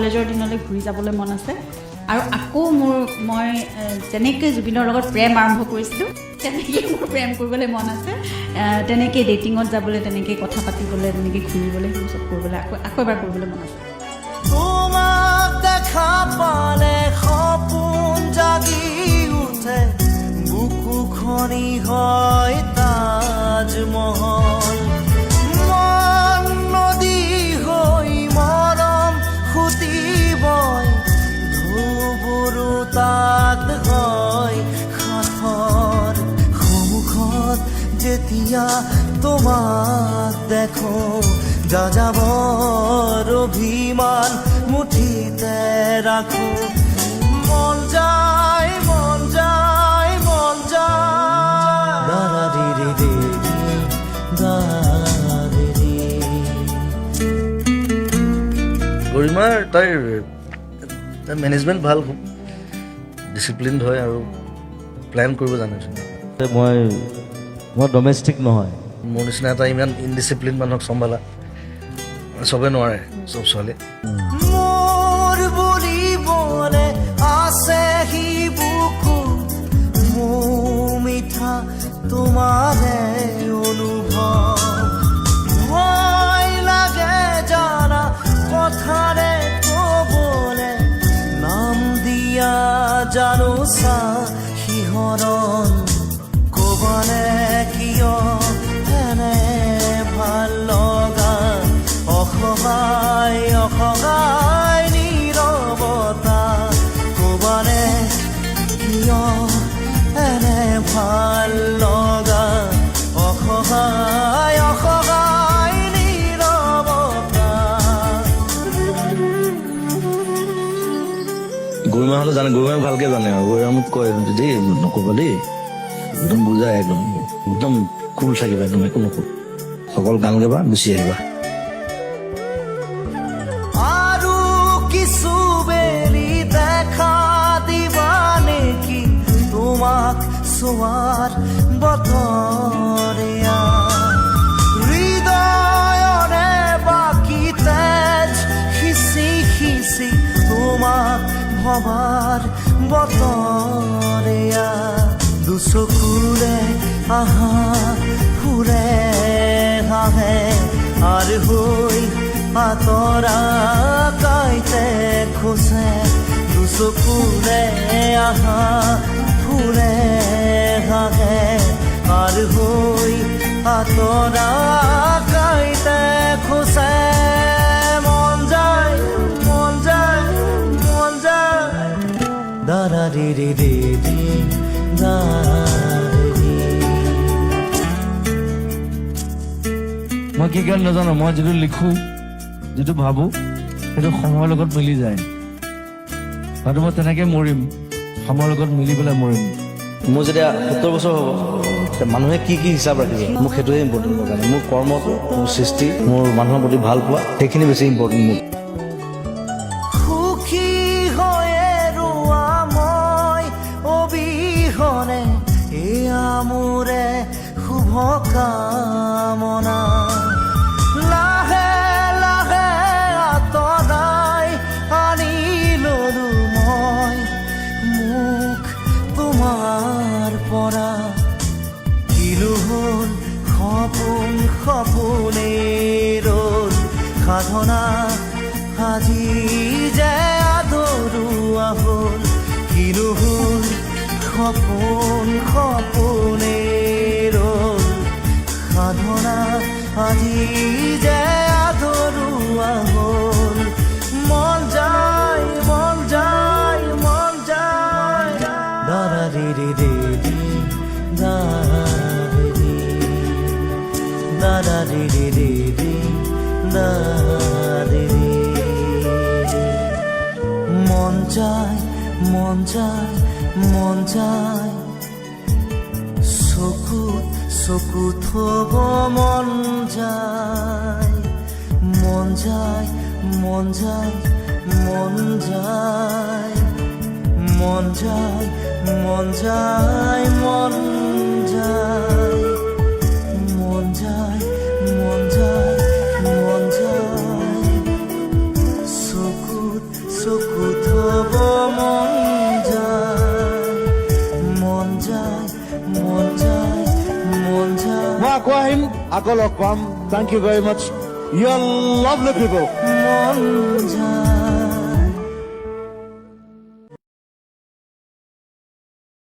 কলেজৰ দিনলৈ ঘূৰি যাবলৈ মন আছে আৰু আকৌ মই যেনেকৈ জুবিনৰ লগত প্ৰেম আৰম্ভ কৰিছিলোঁ তেনেকৈ মোৰ প্ৰেম কৰিবলৈ মন আছে তেনেকৈ ডেটিঙত যাবলৈ তেনেকৈ কথা পাতিবলৈ তেনেকৈ ঘূৰিবলৈ সেইবোৰ চব কৰিবলৈ আকৌ এবাৰ কৰিবলৈ মন আছে তোমাক দেখা পালে সপোন জাগি উঠে বুকুখনি হয় তাজমহল মন নদী হৈ মৰম সুতি বয় ধুবুৰু তাত হয় সাঁথৰ সন্মুখত যেতিয়া তোমাক দেখো যাযাবৰ অভিমান মুঠিতে ৰাখো মন যায় মন যায় মন যায় দাৰি ৰে দাৰি ৰে গৰিমাৰ তাইৰ মেনেজমেণ্ট ভাল খুব ডিচিপ্লিনড হয় আৰু প্লেন কৰিব জানিছে মই ডমেষ্টিক নহয় মোৰ নিচিনা এটা ইমান ইনডিচিপ্লিন মানুহক চম্ভালা চবে নোৱাৰে চব ছোৱালী মোৰ বুলিবলে আছে সি বুকু মোৰ মিঠা তোমাৰে অনুভৱ ভয় লাগে জানা কথাৰে ক'বলে নাম দিয়া জানো চা শিহৰণ ক'বানে কিয় এনে ভাল লগা অসহায় অসহায় নীৰৱতা ক'বানে কিয় এনে ভাল লগা অসহায় অসহায় নীৰৱতা গৰিমাহঁতে জানে গৰিমাই ভালকে জানে আৰু গৰিমা মোক কয় দেই নকবা দেই একদম বুজাই একদম কুল থাকিবা একদম একো নকব অকল গান গাবা গুচি আহিবা আৰু কিছু বেলি দেখা দিবা নেকি তোমাক চোৱাৰ বতৰীয়া হৃদয়ৰে বাকী তেজ সিঁচি সিঁচি তোমাক ভবাৰ বতৰীয়া দুচকুৰে আহা ফুৰে হাহে আর হই আতরা কাইতে খোসে দুচকুরে আহা ফুরে হাহে আর হই আতরা কাইতে খোসে মন যায় মন যায় মন যায় দারা রে রে রে রে মই কি গান নাজানো মই যিটো লিখো যিটো ভাবো সেইটো সময়ৰ লগত মিলি যায় হয়তো মই তেনেকে মৰিম সময়ৰ লগত মিলি পেলাই মৰিম মোৰ যেতিয়া 70 বছৰ হ'ব মানুহে কি কি হিচাপ ৰাখিব মোক সেইটোৱে ইম্পৰ্টেণ্ট মোৰ কাৰণে মোৰ কৰ্মটো মোৰ সৃষ্টি মোৰ মানুহৰ প্ৰতি ভাল পোৱা সেইখিনি বেছি ইম্পৰ্টেণ্ট মোক সুখী হয়ে ৰোৱা মই অবিহনে এয়া মোৰে শুভ কামনা লাহে লাহে আঁতৰাই আনি ললো মই মোক তোমাৰ পৰা কিলো হ'ল সপোন সপোনে ৰ'ল সাধনা আজি যে আদৰুৱা হ'ল কিনো হ'ল সপোন সপোনে ৰ'ল সাধনা আজি যে আদৰুৱা হ'ল মন যায় মন যায় মন যায় দাৰা ৰে ৰে ৰে ৰে দাৰা ৰে ৰে ৰে ৰে দাৰা ৰে মন যায় মন যায় মন যায় চকুত চকুত থব মন যায় মন যায় মন যায় মন যায় মন যায় মন যায় মন যায় মন যায় মন যায় মন যায় চকুত মই আকৌ আহিম, আকৌ লগ পাম। Thank you very much. You are lovely people. মন যায়